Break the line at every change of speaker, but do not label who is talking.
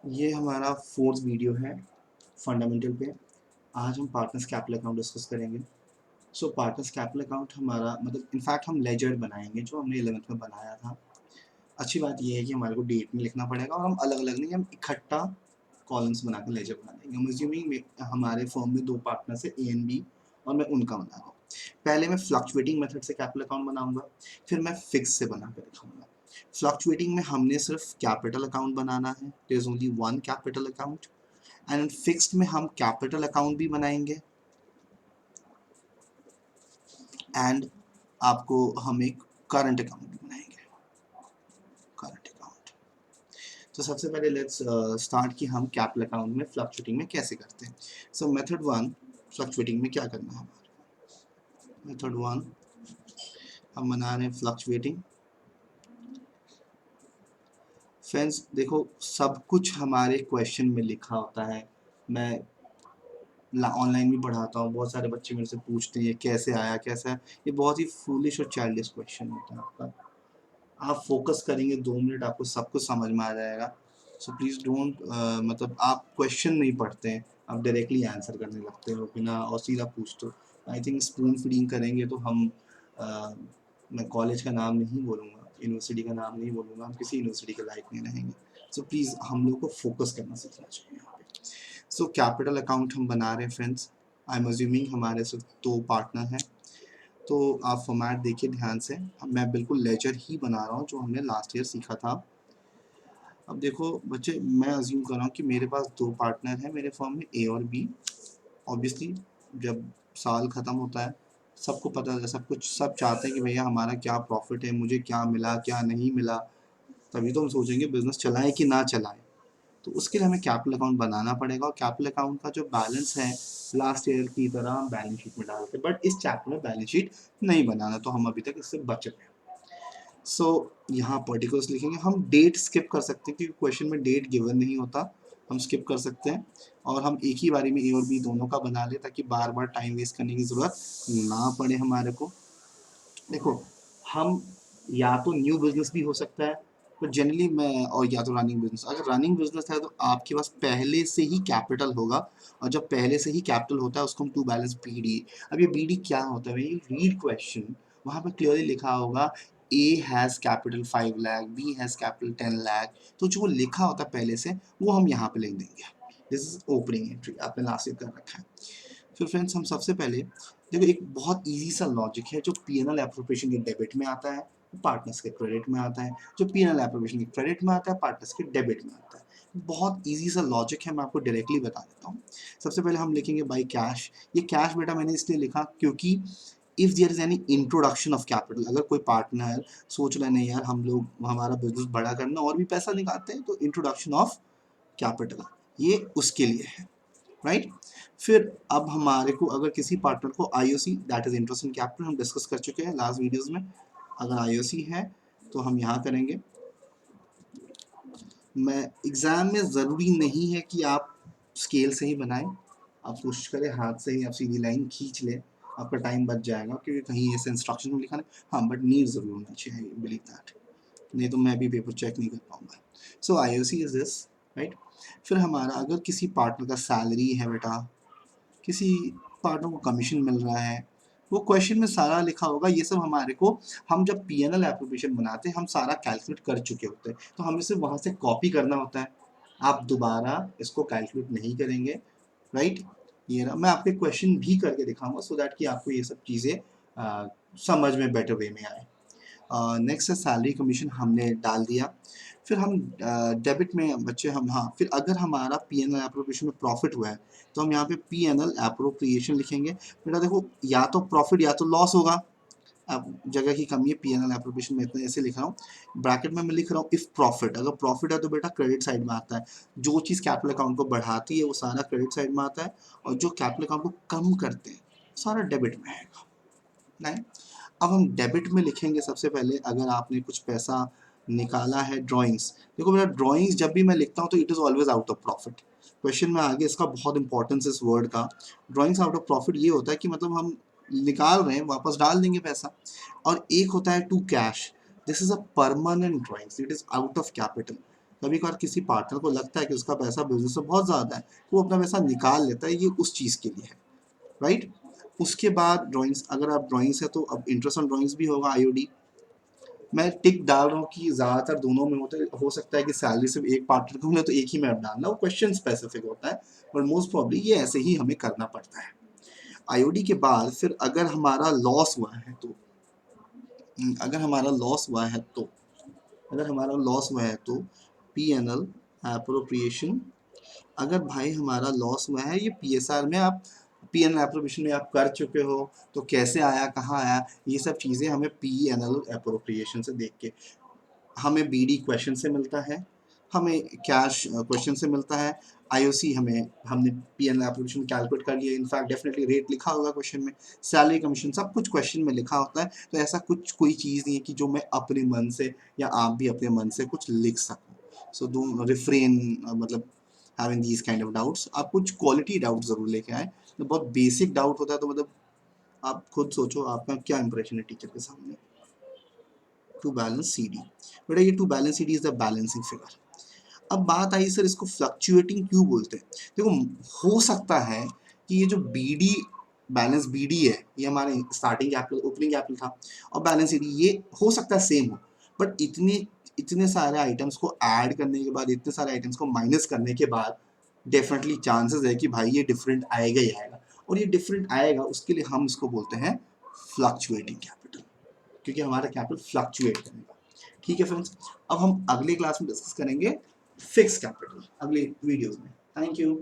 ये हमारा fourth video है फंडामेंटल पे। आज हम पार्टनर्स कैपिटल अकाउंट डिस्कस करेंगे। सो पार्टनर्स कैपिटल अकाउंट हमारा मतलब इनफैक्ट हम लेजर बनाएंगे जो हमने 11th में बनाया था। अच्छी बात ये है कि हमारे को डेट में लिखना पड़ेगा और हम अलग अलग नहीं, हम इकट्ठा कॉलम्स बना के लेजर बना देंगे। हम अज्यूमिंग हमारे फर्म में 2 पार्टनर्स है, ए एंड बी, और मैं उनका बना रहा हूँ। पहले मैं फ्लक्चुएटिंग मेथड से कैपिटल अकाउंट बनाऊंगा, फिर मैं फिक्स से बना कर दिखाऊंगा। फ्लक्चुएटिंग में हमने सिर्फ कैपिटल अकाउंट बनाना है, there is only one capital account. And fixed में हम कैपिटल अकाउंट भी बनाएंगे एंड आपको हम एक करंट अकाउंट भी बनाएंगे, करंट अकाउंट। तो सबसे पहले लेट्स स्टार्ट कि हम कैपिटल अकाउंट में फ्लक्चुएटिंग में कैसे करते हैं। सो मेथड वन, फ्लक्चुएटिंग में क्या करना है हमारा। मेथड वन हम बना रहे हैं फ्लक्चुएटिंग। फ्रेंड्स देखो, सब कुछ हमारे क्वेश्चन में लिखा होता है। मैं ऑनलाइन भी पढ़ाता हूँ, बहुत सारे बच्चे मेरे से पूछते हैं ये कैसे आया कैसे आया। ये बहुत ही फूलिश और चाइल्डिश क्वेश्चन होता है आपका। आप फोकस करेंगे 2 मिनट, आपको सब कुछ समझ में आ जाएगा। सो प्लीज़ डोंट मतलब आप क्वेश्चन नहीं पढ़ते हैं, आप डायरेक्टली आंसर करने लगते हो बिना और सीधा पूछते हो। आई थिंक स्पून फीडिंग करेंगे तो हम मैं कॉलेज का नाम नहीं बोलूँगा, यूनिवर्सिटी का नाम नहीं बोलूँगा, हम किसी यूनिवर्सिटी के लायक नहीं रहेंगे। सो प्लीज़ हम लोग को फोकस करना सीखना चाहिए यहाँ पे। सो कैपिटल अकाउंट हम बना रहे हैं फ्रेंड्स। आई एम अज्यूमिंग हमारे सिर्फ 2 पार्टनर हैं, तो आप फॉर्मेट देखिए ध्यान से। मैं बिल्कुल लेजर ही बना रहा हूँ जो हमने लास्ट ईयर सीखा था। अब देखो बच्चे, मैं अज्यूम कर रहा हूँ कि मेरे पास 2 पार्टनर हैं मेरे फर्म में, ए और बी। ऑब्वियसली जब साल ख़त्म होता है सबको पता है, सब कुछ सब चाहते हैं कि भैया हमारा क्या प्रॉफिट है, मुझे क्या मिला क्या नहीं मिला। तभी तो हम सोचेंगे बिजनेस चलाएं कि ना चलाएं। तो उसके लिए हमें कैपिटल अकाउंट बनाना पड़ेगा, और कैपिटल अकाउंट का जो बैलेंस है लास्ट ईयर की तरह हम बैलेंस शीट में डालते हैं, बट इस चैप्टर में बैलेंस शीट नहीं बनाना, तो हम अभी तक इससे बचे हैं। सो यहाँ पर्टिकुलर्स लिखेंगे। हम डेट स्किप कर सकते हैं क्योंकि क्वेश्चन में डेट गिवन नहीं होता, हम स्किप कर सकते हैं। और हम एक ही बारी में ए और बी दोनों का बना ले ताकि बार बार टाइम वेस्ट करने की ज़रूरत ना पड़े हमारे को। देखो, हम या तो न्यू बिजनेस भी हो सकता है, तो जनरली मैं, और या तो रनिंग बिजनेस। अगर रनिंग बिजनेस है तो आपके पास पहले से ही कैपिटल होगा, और जब पहले से ही कैपिटल होता है उसको हम टू बैलेंस बी डी। अब ये बी डी क्या होता है, ये रीड क्वेश्चन, वहाँ पर क्लियरली लिखा होगा A has capital 5 lakh, B has capital 10 lakh. तो जो लिखा होता है पहले से वो हम यहाँ पे लिख देंगे। दिस इज ओपनिंग एंट्री, आपने लास्ट ईयर कर रखा है। फिर फ्रेंड्स हम सबसे पहले देखो, एक बहुत इजी सा लॉजिक है जो पीएनएल एप्रोप्रिएशन के डेबिट में आता है, पार्टनर्स के क्रेडिट में आता है। जो पीएनएल एप्रोप्रिएशन के क्रेडिट में आता है, पार्टनर्स के डेबिट में आता है। बहुत इजी सा लॉजिक है, मैं आपको डायरेक्टली बता देता हूँ। सबसे पहले हम लिखेंगे बाई कैश। ये कैश बेटा मैंने इसलिए लिखा क्योंकि if there is any introduction of capital, अगर कोई पार्टनर सोच रहे नहीं यार हम लोग हमारा बिजनेस बड़ा करना और भी पैसा निकालते हैं, तो इंट्रोडक्शन ऑफ कैपिटल ये उसके लिए है, राइट। फिर अब हमारे को अगर किसी पार्टनर को IOC, that is interest in capital, हम डिस्कस कर चुके हैं लास्ट वीडियोस में। अगर आईओसी है तो हम यहाँ करेंगे। मैं एग्जाम में ज़रूरी नहीं है कि आप स्केल से ही बनाएं, आप कोशिश करें हाथ से ही आप सीधी लाइन खींच लें, आपका टाइम बच जाएगा क्योंकि कहीं ऐसे इंस्ट्रक्शन में लिखा नहीं। हाँ, बट नीड ज़रूर होना चाहिए, बिलीव दैट, नहीं तो मैं भी पेपर चेक नहीं कर पाऊंगा। सो आईओसी इज दिस, राइट। फिर हमारा अगर किसी पार्टनर का सैलरी है बेटा, किसी पार्टनर को कमीशन मिल रहा है, वो क्वेश्चन में सारा लिखा होगा। ये सब हमारे को, हम जब पीएनएल एप्लीकेशन बनाते हैं हम सारा कैलकुलेट कर चुके होते हैं, तो हमें सिर्फ वहाँ से कॉपी करना होता है। आप दोबारा इसको कैलकुलेट नहीं करेंगे, राइट। ये ना मैं आपके क्वेश्चन भी करके दिखाऊंगा सो दैट कि आपको ये सब चीज़ें समझ में बेटर वे में आए। नेक्स्ट है सैलरी कमीशन, हमने डाल दिया। फिर हम डेबिट में बच्चे हम, हाँ, फिर अगर हमारा पीएनएल एप्रोप्रिएशन में प्रॉफिट हुआ है तो हम यहाँ पे पीएनएल एप्रोप्रिएशन लिखेंगे। बेटा देखो, या तो प्रॉफिट या तो लॉस होगा, अब जगह की कमी है, पीएनएल एप्रोप्रिएशन में इतना ऐसे लिख रहा हूँ। ब्रैकेट में मैं लिख रहा हूँ इफ प्रॉफिट, अगर प्रॉफिट है तो बेटा क्रेडिट साइड में आता है। जो चीज़ कैपिटल अकाउंट को बढ़ाती है वो सारा क्रेडिट साइड में आता है, और जो कैपिटल अकाउंट को कम करते हैं सारा डेबिट में आएगा, नहीं। अब हम डेबिट में लिखेंगे सबसे पहले, अगर आपने कुछ पैसा निकाला है ड्राइंग्स। देखो मेरा ड्राइंग्स जब भी मैं लिखता हूँ तो it is always out of profit. Question में आगे इसका बहुत इंपॉर्टेंस इस वर्ड का। ड्राइंग्स आउट ऑफ प्रॉफिट ये होता है कि मतलब हम निकाल रहे हैं वापस डाल देंगे पैसा। और एक होता है to cash, this is a permanent drawings, it is out of capital. कभी कभार किसी पार्टनर को लगता है कि उसका पैसा बिजनेस में बहुत ज़्यादा है, वो अपना पैसा निकाल लेता है, ये उस चीज़ के लिए है, राइट। उसके बाद ड्राइंग्स, अगर आप ड्राइंग्स है तो अब इंटरेस्ट ऑन ड्राइंग्स भी होगा आईओडी। मैं टिक डाल रहा हूँ कि ज़्यादातर दोनों में होता है, हो सकता है कि सैलरी सिर्फ एक पार्टनर को मिले तो एक ही में आप डालना, वो क्वेश्चन स्पेसिफिक होता है, बट मोस्ट प्रॉब्ली ये ऐसे ही हमें करना पड़ता है। आईओडी के बाद फिर अगर हमारा लॉस हुआ है तो, अगर हमारा लॉस हुआ है तो अगर हमारा लॉस हुआ है तो पी एन एल अप्रोप्रिएशन। अगर भाई हमारा लॉस हुआ है, ये पीएसआर में आप पी एन एल अप्रोप्रिएशन में आप कर चुके हो, तो कैसे आया, कहाँ आया, ये सब चीज़ें हमें पी एन एल अप्रोप्रिएशन से देख के, हमें बीडी क्वेश्चन से मिलता है, हमें कैश क्वेश्चन से मिलता है, आईओसी हमने पीएनएल एप्लीकेशन कैलकुलेट कर लिया, इनफैक्ट डेफिनेटली रेट लिखा होगा क्वेश्चन में, सैलरी कमीशन सब कुछ क्वेश्चन में लिखा होता है। तो ऐसा कुछ कोई चीज़ नहीं है कि जो मैं अपने मन से या आप भी अपने मन से कुछ लिख सको। सो डू रिफ्रेन, मतलब having these kind of doubts. आप कुछ क्वालिटी डाउट जरूर लेके आए, तो बहुत बेसिक डाउट होता है तो मतलब आप खुद सोचो आपका क्या इंप्रेशन है टीचर के सामने। टू बैलेंस सी डी, बेटा ये to balance C D is the balancing figure. अब बात आई सर इसको फ्लक्चुएटिंग क्यों बोलते हैं। देखो, हो सकता है कि ये जो बीडी, बैलेंस बीडी है, ये हमारे स्टार्टिंग कैपिटल ओपनिंग कैपिटल था, और बैलेंस सीडी ये हो सकता है सेम हो, बट इतने इतने सारे आइटम्स को ऐड करने के बाद, इतने सारे आइटम्स को माइनस करने के बाद डेफिनेटली चांसेस है कि भाई ये डिफरेंट आएगा ही आएगा, और ये डिफरेंट आएगा उसके लिए हम इसको बोलते हैं फ्लक्चुएटिंग कैपिटल, क्योंकि हमारा कैपिटल फ्लक्चुएट करेगा। ठीक है फ्रेंड्स, अब हम अगले क्लास में डिस्कस करेंगे फिक्स कैपिटल अगले वीडियोस में। Thank you.